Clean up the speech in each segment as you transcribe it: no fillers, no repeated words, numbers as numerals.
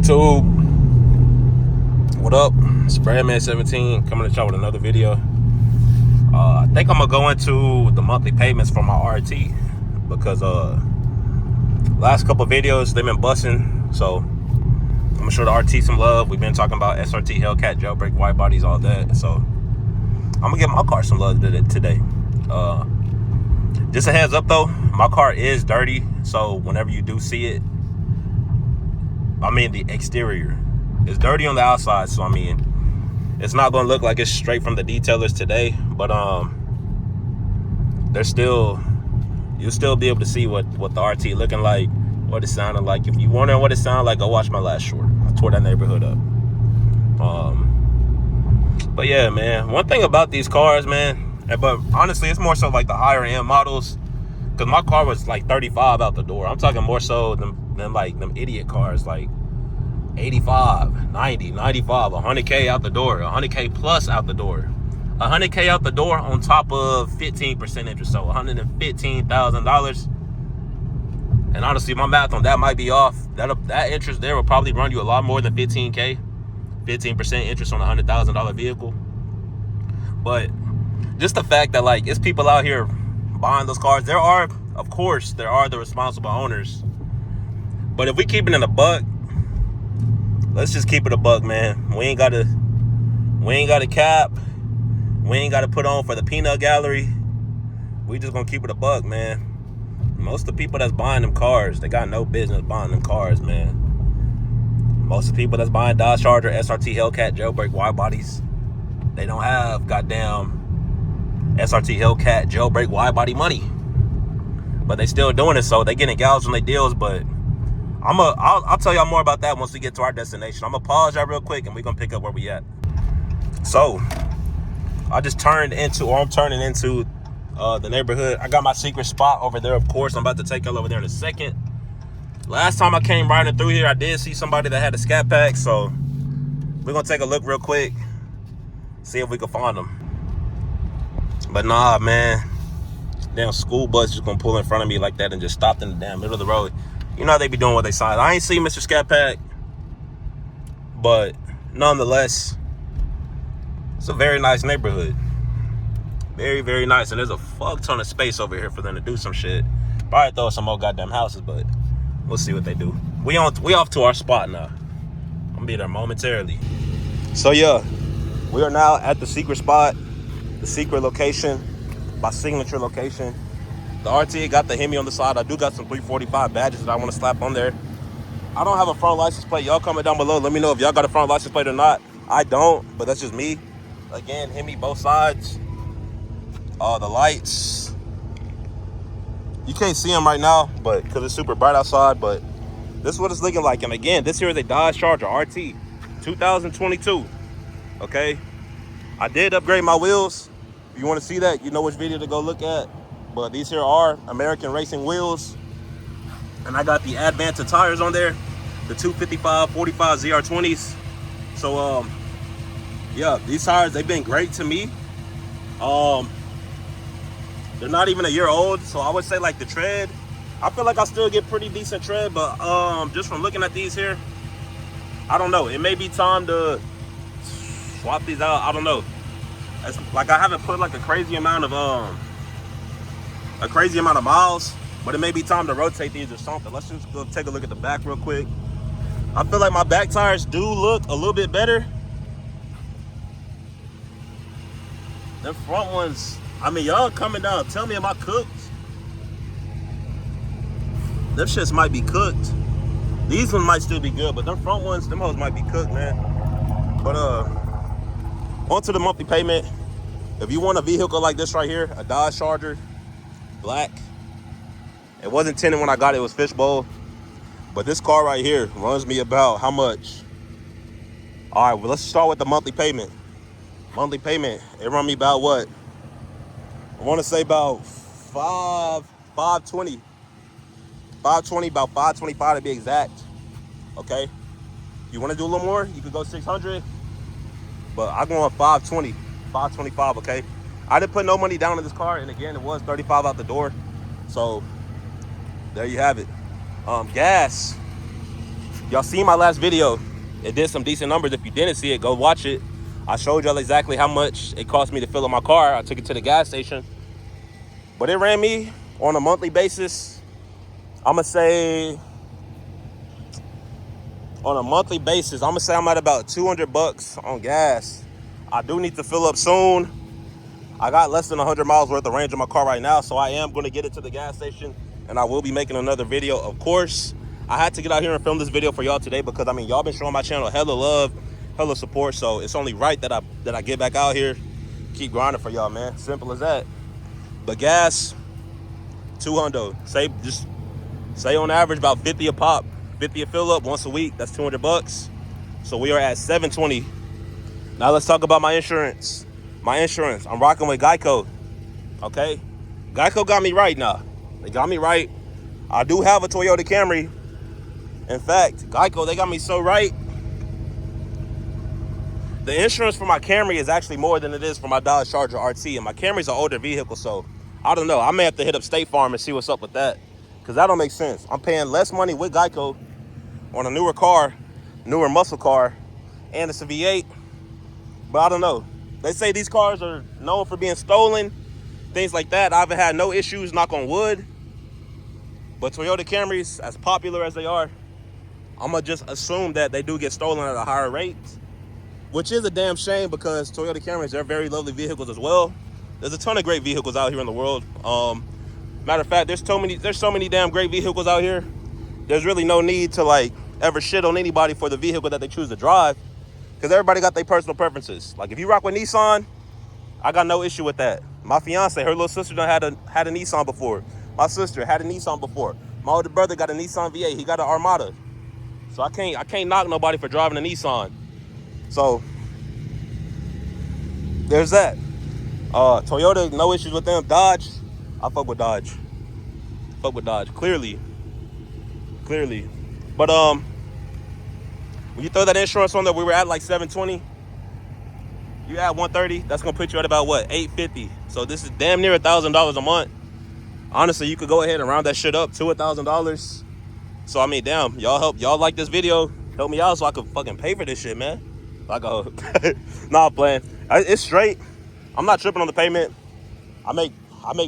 YouTube, what up? It's Bradman17 coming at y'all with another video. I think I'm gonna go into the monthly payments for my RT because last couple videos they've been busting, so I'm gonna show the RT some love. We've been talking about SRT, Hellcat, jailbreak, wide bodies, all that. So I'm gonna give my car some love today. Just a heads up though, my car is dirty, so whenever you do see it, I mean the exterior is dirty on the outside, so I mean it's not gonna look like it's straight from the detailers today, but there's still, you'll still be able to see what the RT looking like, what it sounded like. If you wondering what it sounded like, go watch my last short. I tore that neighborhood up. But yeah, man, one thing about these cars, man, but honestly it's more so like the higher end models, because my car was like 35 out the door. I'm talking more so than like them idiot cars like 85, 90, 95, 100K out the door, 100K plus out the door, 100K out the door on top of 15% interest, so $115,000. And honestly, my math on that might be off. That interest there will probably run you a lot more than 15K, 15% interest on a $100,000 vehicle. But just the fact that like it's people out here buying those cars, there are, of course, there are the responsible owners. But if we keep it in a buck, let's just keep it a buck, man. We ain't gotta cap. We ain't gotta put on for the peanut gallery. We just gonna keep it a buck, man. Most of the people that's buying them cars, they got no business buying them cars, man. Most of the people that's buying Dodge Charger, SRT, Hellcat, jailbreak, wide bodies, they don't have goddamn SRT, Hellcat, jailbreak, wide body money. But they still doing it, so they getting gouged on their deals. But I'll tell y'all more about that once we get to our destination. I'm gonna pause y'all real quick and we're gonna pick up where we at. So I'm turning into the neighborhood. I got my secret spot over there, of course. I'm about to take y'all over there in a second. Last time I came riding through here, I did see somebody that had a scat pack, so we're gonna take a look real quick, see if we can find them. But nah, man, damn school bus just gonna pull in front of me like that and just stopped in the damn middle of the road. You know how they be doing what they sign. I ain't seen Mr. Scat Pack, but nonetheless, it's a very nice neighborhood. Very, very nice. And there's a fuck ton of space over here for them to do some shit. Probably throw some more goddamn houses, but we'll see what they do. We off to our spot now. I'm gonna be there momentarily. So yeah, we are now at the secret spot, the secret location, my signature location. The RT got the Hemi on the side. I do got some 345 badges that I want to slap on there. I don't have a front license plate. Y'all comment down below. Let me know if y'all got a front license plate or not. I don't, but that's just me. Again, Hemi both sides. The lights. You can't see them right now, but because it's super bright outside, but this is what it's looking like. And again, this here is a Dodge Charger RT 2022. Okay? I did upgrade my wheels. If you want to see that, you know which video to go look at. But these here are American Racing wheels. And I got the Advanta tires on there. The 255 45 ZR20s. So, yeah, these tires, they've been great to me. They're not even a year old. So I would say like the tread, I feel like I still get pretty decent tread. But just from looking at these here, I don't know. It may be time to swap these out. I don't know. It's like I haven't put like a crazy amount of miles, but it may be time to rotate these or something. Let's just go take a look at the back real quick. I feel like my back tires do look a little bit better. The front ones, I mean, y'all coming down, tell me, am I cooked? Them shits might be cooked. These ones might still be good, but them front ones, them hoes might be cooked, man. But on to the monthly payment. If you want a vehicle like this right here, a Dodge Charger, black. It wasn't tinted when I got it, it was fishbowl. But this car right here runs me about how much? All right, well, let's start with the monthly payment. Monthly payment, it run me about what? I want to say about 520, about 525 to be exact. Okay, you want to do a little more, you could go 600, but I'm going 520, 525. Okay, I didn't put no money down in this car, and again, it was 35 out the door. So there you have it. Gas, Y'all seen my last video. It did some decent numbers. If you didn't see it, go watch it. I showed y'all exactly how much it cost me to fill up my car. I took it to the gas station. But it ran me on a monthly basis. I'm going to say on a monthly basis, I'm going to say I'm at about $200 on gas. I do need to fill up soon. I got less than 100 miles worth of range on my car right now, so I am going to get it to the gas station, and I will be making another video, of course. I had to get out here and film this video for y'all today because, I mean, y'all been showing my channel hella love, hella support, so it's only right that I get back out here, keep grinding for y'all, man. Simple as that. But gas, $200. Say on average about 50 a pop, 50 a fill up once a week. That's $200. So we are at $720. Now let's talk about my insurance. My insurance, I'm rocking with Geico, okay? Geico got me right now. They got me right. I do have a Toyota Camry. In fact, Geico, they got me so right. The insurance for my Camry is actually more than it is for my Dodge Charger RT, and my Camry's an older vehicle, so I don't know. I may have to hit up State Farm and see what's up with that, because that don't make sense. I'm paying less money with Geico on a newer car, newer muscle car, and it's a V8, but I don't know. They say these cars are known for being stolen, things like that. I haven't had no issues, knock on wood. But Toyota Camrys, as popular as they are, I'm going to just assume that they do get stolen at a higher rate, which is a damn shame because Toyota Camrys, they're very lovely vehicles as well. There's a ton of great vehicles out here in the world. Matter of fact, there's so many damn great vehicles out here. There's really no need to like ever shit on anybody for the vehicle that they choose to drive, because everybody got their personal preferences. Like if you rock with Nissan, I got no issue with that. My fiance, her little sister done had a Nissan before. My sister had a Nissan before. My older brother got a Nissan V8. He got an Armada. So I can't knock nobody for driving a Nissan. So there's that. Toyota, no issues with them. Dodge, I fuck with Dodge. Fuck with Dodge. Clearly. But when you throw that insurance on there, we were at like $720. You add $130, that's gonna put you at about what, $850. So this is damn near $1,000 a month. Honestly, you could go ahead and round that shit up to $1,000. So I mean, damn, y'all like this video, help me out so I could fucking pay for this shit, man. Like nah, I'm playing. It's straight. I'm not tripping on the payment. I make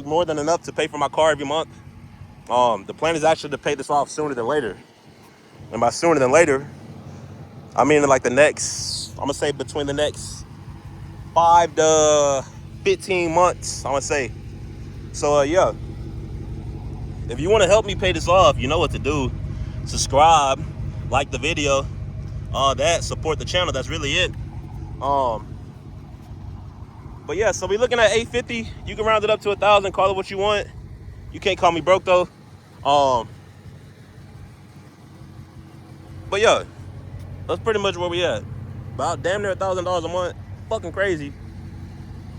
more than enough to pay for my car every month. The plan is actually to pay this off sooner than later. And by sooner than later, I mean in like the next, I'm gonna say between the next 5 to 15 months, I'm gonna say. So yeah, if you want to help me pay this off, you know what to do. Subscribe, like the video, all that, support the channel. That's really it. But yeah, so we're looking at $850. You can round it up to $1,000, call it what you want. You can't call me broke though. But yeah, that's pretty much where we at. About damn near $1,000 a month. Fucking crazy.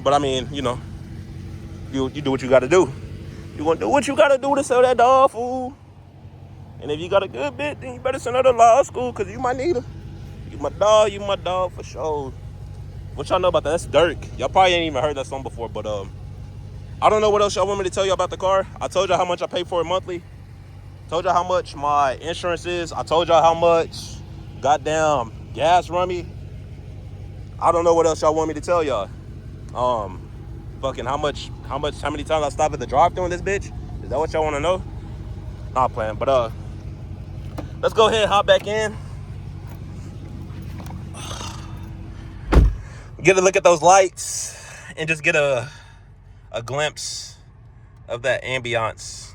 But I mean, you know, you do what you gotta do. You gonna do what you gotta do to sell that dog food. And if you got a good bit, then you better send her to law school, cause you might need her. You my dog for sure. What y'all know about that? That's Dirk. Y'all probably ain't even heard that song before, but I don't know what else y'all want me to tell you about the car. I told y'all how much I pay for it monthly. Told y'all how much my insurance is. I told y'all how much goddamn gas run me. I don't know what else y'all want me to tell y'all. Fucking how many times I stop at the drive-thru in this bitch? Is that what y'all want to know? Not playing, but let's go ahead and hop back in. Get a look at those lights and just get a glimpse of that ambiance.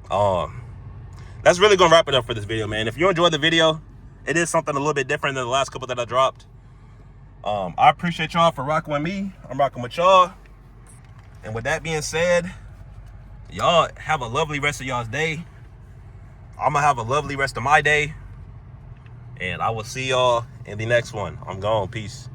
That's really gonna wrap it up for this video, man. If you enjoyed the video, it is something a little bit different than the last couple that I dropped. I appreciate y'all for rocking with me. I'm rocking with y'all. And with that being said, y'all have a lovely rest of y'all's day. I'm gonna have a lovely rest of my day. And I will see y'all in the next one. I'm gone. Peace.